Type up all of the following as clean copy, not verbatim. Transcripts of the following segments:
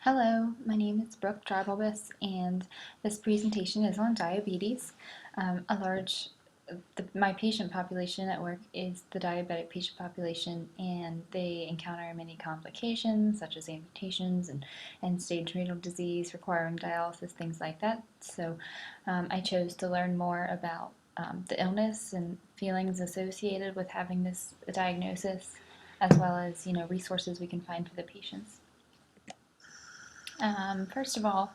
Hello, my name is Brooke Drivelbus, and this presentation is on diabetes. My patient population at work is the diabetic patient population, and they encounter many complications such as amputations and end-stage renal disease requiring dialysis, things like that. So I chose to learn more about the illness and feelings associated with having this diagnosis, as well as resources we can find for the patients. First of all,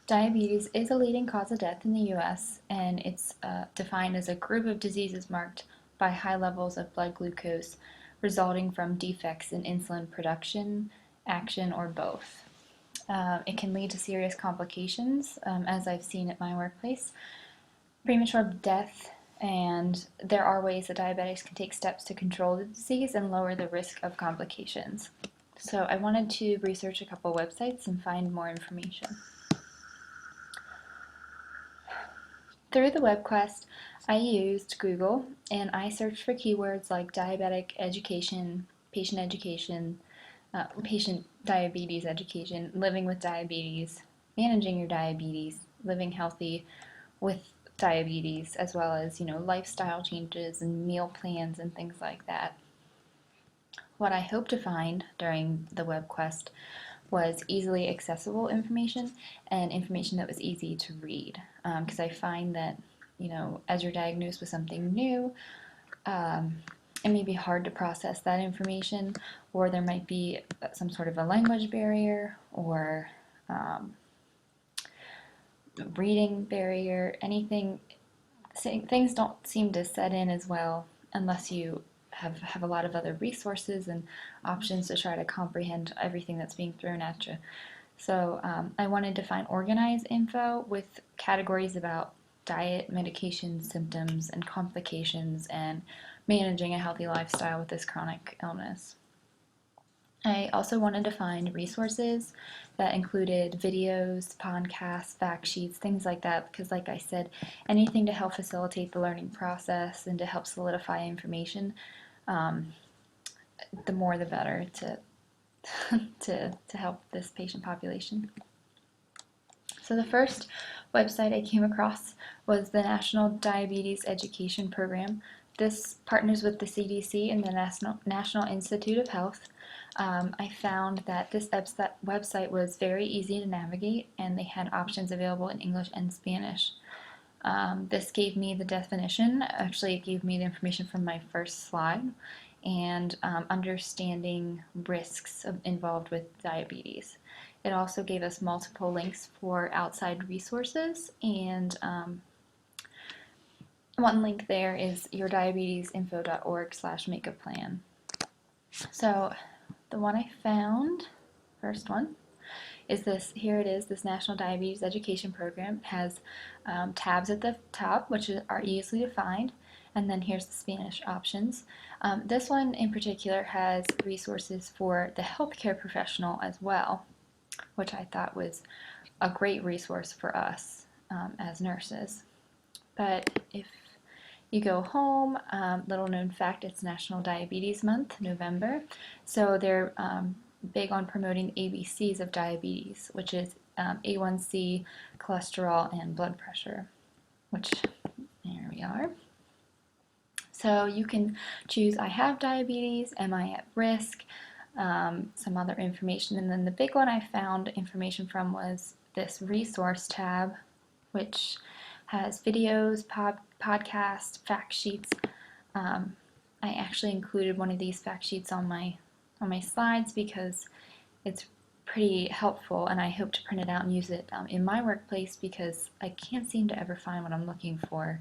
diabetes is a leading cause of death in the U.S., and it's defined as a group of diseases marked by high levels of blood glucose resulting from defects in insulin production, action, or both. It can lead to serious complications, as I've seen at my workplace, premature death, and there are ways that diabetics can take steps to control the disease and lower the risk of complications. So I wanted to research a couple websites and find more information. Through the Webquest, I used Google and I searched for keywords like diabetic education, patient diabetes education, living with diabetes, managing your diabetes, living healthy with diabetes, as well as lifestyle changes and meal plans and things like that. What I hoped to find during the Webquest was easily accessible information and information that was easy to read. Because I find that, as you're diagnosed with something new, it may be hard to process that information, or there might be some sort of a language barrier or reading barrier, anything. Things don't seem to set in as well unless you have a lot of other resources and options to try to comprehend everything that's being thrown at you. So I wanted to find organized info with categories about diet, medication, symptoms, and complications, and managing a healthy lifestyle with this chronic illness. I also wanted to find resources that included videos, podcasts, fact sheets, things like that, because like I said, anything to help facilitate the learning process and to help solidify information, the more the better to help this patient population. So the first website I came across was the National Diabetes Education Program. This partners with the CDC and the National Institute of Health. I found that this website was very easy to navigate, and they had options available in English and Spanish. This gave me the definition. Actually, it gave me the information from my first slide, and understanding risks involved with diabetes. It also gave us multiple links for outside resources, and one link there is yourdiabetesinfo.org/make-a-plan. So the one I found, first one, is this. Here it is, this National Diabetes Education Program. It has tabs at the top, which are easily to find, and then here's the Spanish options. This one in particular has resources for the healthcare professional as well, which I thought was a great resource for us as nurses. But if you go home, little known fact, it's National Diabetes Month, November, so they're big on promoting the ABCs of diabetes, which is A1C, cholesterol, and blood pressure, which, there we are. So you can choose, I have diabetes, am I at risk, some other information, and then the big one I found information from was this resource tab, which has videos, podcasts, fact sheets. I actually included one of these fact sheets on my slides because it's pretty helpful, and I hope to print it out and use it in my workplace because I can't seem to ever find what I'm looking for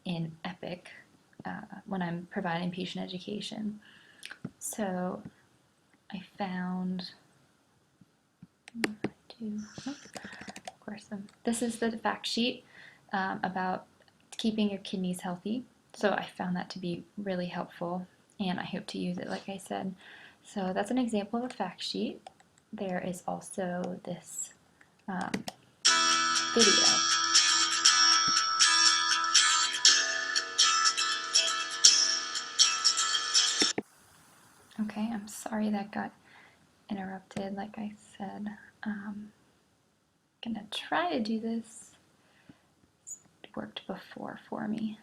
in Epic when I'm providing patient education. So I found, this is the fact sheet about keeping your kidneys healthy. So I found that to be really helpful, and I hope to use it, like I said. So that's an example of a fact sheet. There is also this video. Okay, I'm sorry that got interrupted, like I said. Gonna try to do this. It's worked before for me.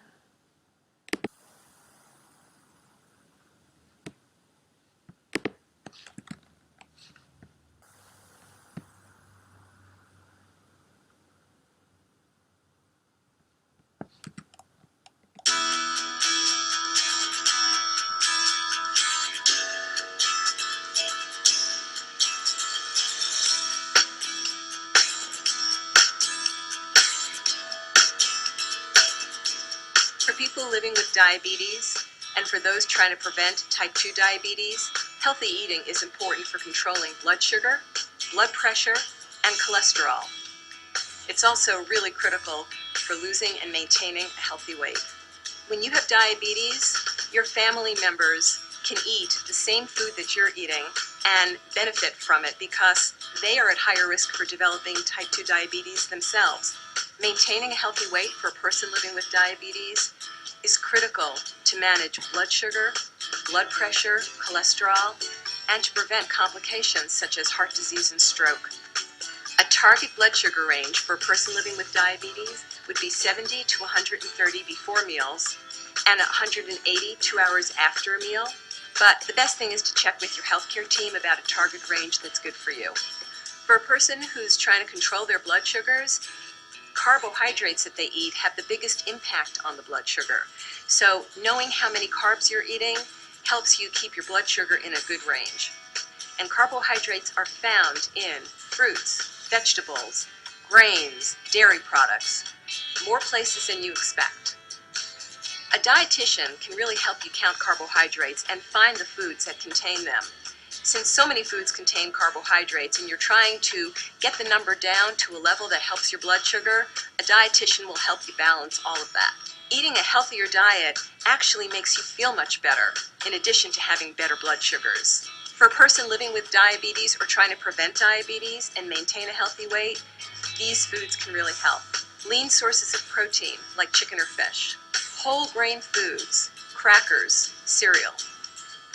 For people living with diabetes, and for those trying to prevent type 2 diabetes, healthy eating is important for controlling blood sugar, blood pressure, and cholesterol. It's also really critical for losing and maintaining a healthy weight. When you have diabetes, your family members can eat the same food that you're eating and benefit from it because they are at higher risk for developing type 2 diabetes themselves. Maintaining a healthy weight for a person living with diabetes is critical to manage blood sugar, blood pressure, cholesterol, and to prevent complications such as heart disease and stroke. A target blood sugar range for a person living with diabetes would be 70 to 130 before meals and 180 2 hours after a meal. But the best thing is to check with your healthcare team about a target range that's good for you. For a person who's trying to control their blood sugars, carbohydrates that they eat have the biggest impact on the blood sugar. So knowing how many carbs you're eating helps you keep your blood sugar in a good range. And carbohydrates are found in fruits, vegetables, grains, dairy products, more places than you expect. A dietitian can really help you count carbohydrates and find the foods that contain them. Since so many foods contain carbohydrates and you're trying to get the number down to a level that helps your blood sugar, a dietitian will help you balance all of that. Eating a healthier diet actually makes you feel much better, in addition to having better blood sugars. For a person living with diabetes or trying to prevent diabetes and maintain a healthy weight, these foods can really help. Lean sources of protein, like chicken or fish. Whole grain foods, crackers, cereal.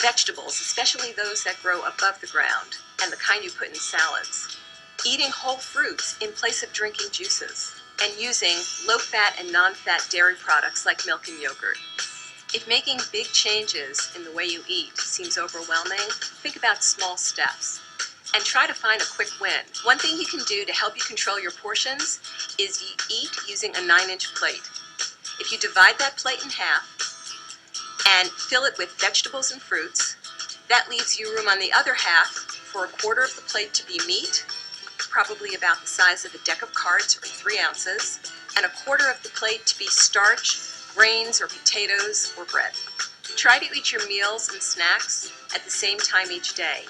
Vegetables, especially those that grow above the ground, and the kind you put in salads. Eating whole fruits in place of drinking juices. And using low-fat and non-fat dairy products like milk and yogurt. If making big changes in the way you eat seems overwhelming, think about small steps. And try to find a quick win. One thing you can do to help you control your portions is you eat using a 9-inch plate. If you divide that plate in half and fill it with vegetables and fruits, that leaves you room on the other half for a quarter of the plate to be meat, probably about the size of a deck of cards or 3 ounces, and a quarter of the plate to be starch, grains or potatoes or bread. Try to eat your meals and snacks at the same time each day,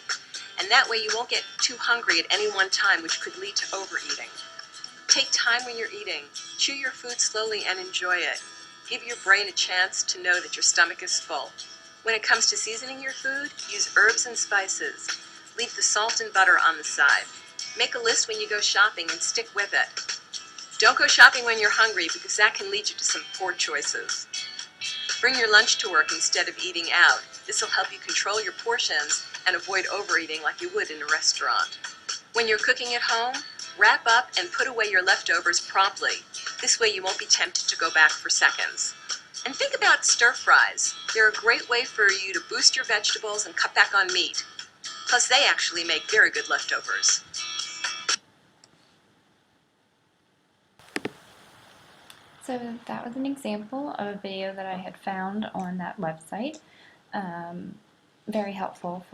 and that way you won't get too hungry at any one time, which could lead to overeating. Take time when you're eating. Chew your food slowly and enjoy it. Give your brain a chance to know that your stomach is full. When it comes to seasoning your food, use herbs and spices. Leave the salt and butter on the side. Make a list when you go shopping and stick with it. Don't go shopping when you're hungry because that can lead you to some poor choices. Bring your lunch to work instead of eating out. This will help you control your portions and avoid overeating like you would in a restaurant. When you're cooking at home, wrap up and put away your leftovers promptly. This way you won't be tempted to go back for seconds. And think about stir fries. They're a great way for you to boost your vegetables and cut back on meat. Plus, they actually make very good leftovers. So that was an example of a video that I had found on that website. Very helpful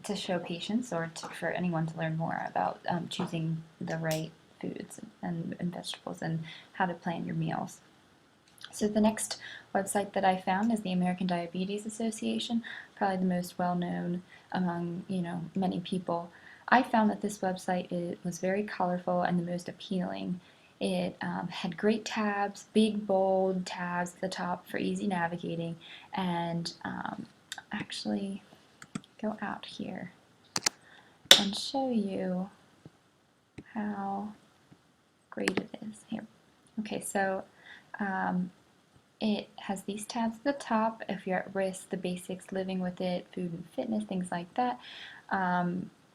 to show patients or for anyone to learn more about choosing the right foods and vegetables and how to plan your meals. So the next website that I found is the American Diabetes Association, probably the most well-known among many people. I found that this website was very colorful and the most appealing. It had great tabs, big bold tabs at the top for easy navigating, and actually go out here and show you how great it is here. Okay, so it has these tabs at the top. If you're at risk, the basics, living with it, food and fitness, things like that.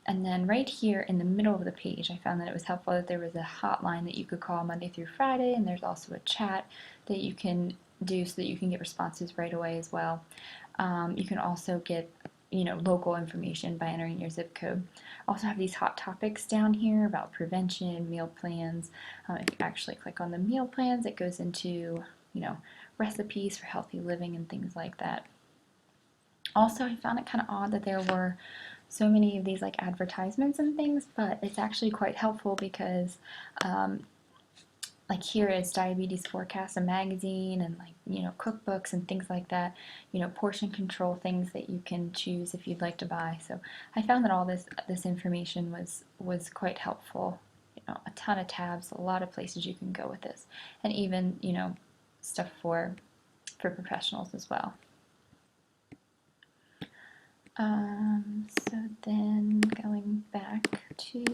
And then right here in the middle of the page, I found that it was helpful that there was a hotline that you could call Monday through Friday, and there's also a chat that you can do so that you can get responses right away as well. You can also get local information by entering your zip code. Also have these hot topics down here about prevention, meal plans. If you actually click on the meal plans, it goes into recipes for healthy living and things like that. Also, I found it kind of odd that there were so many of these like advertisements and things, but it's actually quite helpful because like here is Diabetes Forecast, a magazine, and cookbooks and things like that, portion control things that you can choose if you'd like to buy. So I found that all this information was quite helpful. A ton of tabs, a lot of places you can go with this, and even stuff for professionals as well. So then going back to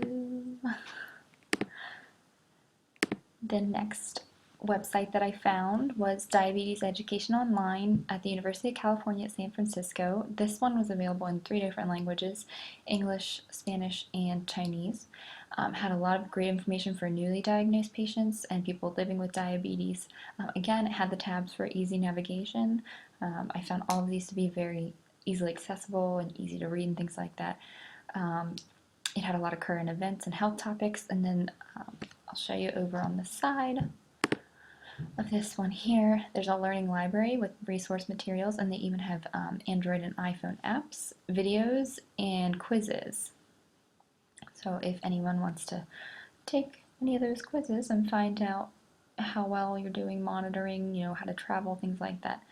the next website that I found was Diabetes Education Online at the University of California at San Francisco. This one was available in 3 different languages, English, Spanish, and Chinese. Had a lot of great information for newly diagnosed patients and people living with diabetes. Again, it had the tabs for easy navigation. I found all of these to be very easily accessible and easy to read and things like that. It had a lot of current events and health topics, and then I'll show you over on the side of this one here. There's a learning library with resource materials, and they even have Android and iPhone apps, videos, and quizzes. So if anyone wants to take any of those quizzes and find out how well you're doing monitoring, how to travel, things like that.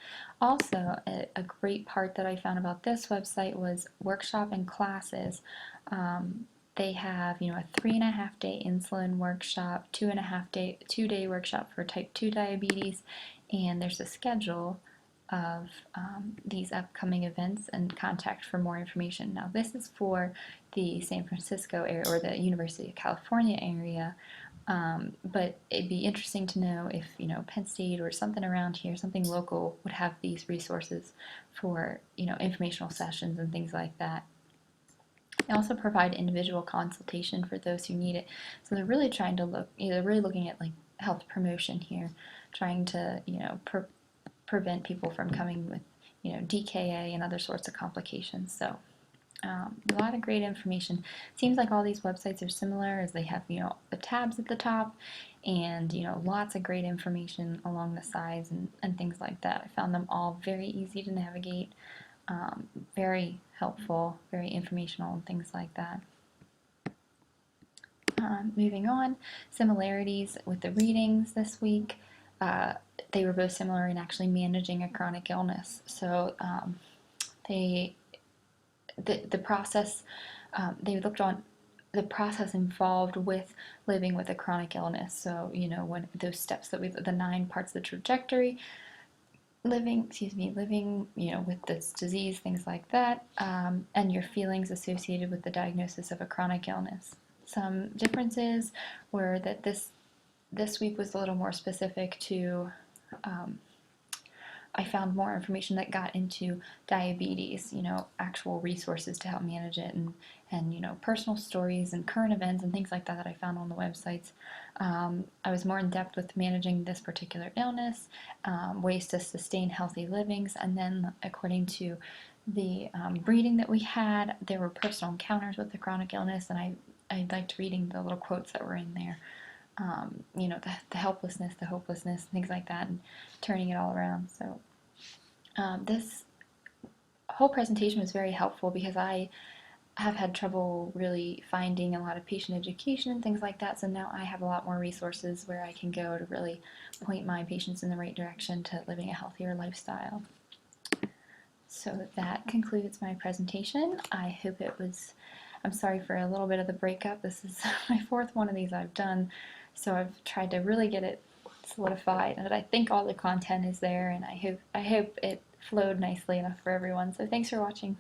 Also, a great part that I found about this website was workshop and classes. They have, a 3.5-day insulin workshop, 2-day workshop for type 2 diabetes, and there's a schedule of these upcoming events and contact for more information. Now, this is for the San Francisco area or the University of California area, but it'd be interesting to know if Penn State or something around here, something local, would have these resources for informational sessions and things like that. They also provide individual consultation for those who need it. So they're really trying to they're really looking at like health promotion here, trying to prevent people from coming with DKA and other sorts of complications. So a lot of great information. Seems like all these websites are similar, as they have the tabs at the top, and lots of great information along the sides and things like that. I found them all very easy to navigate, very helpful, very informational, and things like that. Moving on, similarities with the readings this week. They were both similar in actually managing a chronic illness. So the process, they looked on the process involved with living with a chronic illness. So when those steps that the 9 parts of the trajectory, living with this disease, things like that, and your feelings associated with the diagnosis of a chronic illness. Some differences were that this week was a little more specific to I found more information that got into diabetes, actual resources to help manage it, and personal stories and current events and things like that I found on the websites. I was more in depth with managing this particular illness, ways to sustain healthy livings, and then according to the reading that we had, there were personal encounters with the chronic illness, and I liked reading the little quotes that were in there. The helplessness, the hopelessness, things like that, and turning it all around. So this whole presentation was very helpful because I have had trouble really finding a lot of patient education and things like that, so now I have a lot more resources where I can go to really point my patients in the right direction to living a healthier lifestyle. So that concludes my presentation. I hope I'm sorry for a little bit of the breakup. This is my 4th one of these I've done, so I've tried to really get it solidified, and I think all the content is there, and I hope it flowed nicely enough for everyone. So thanks for watching.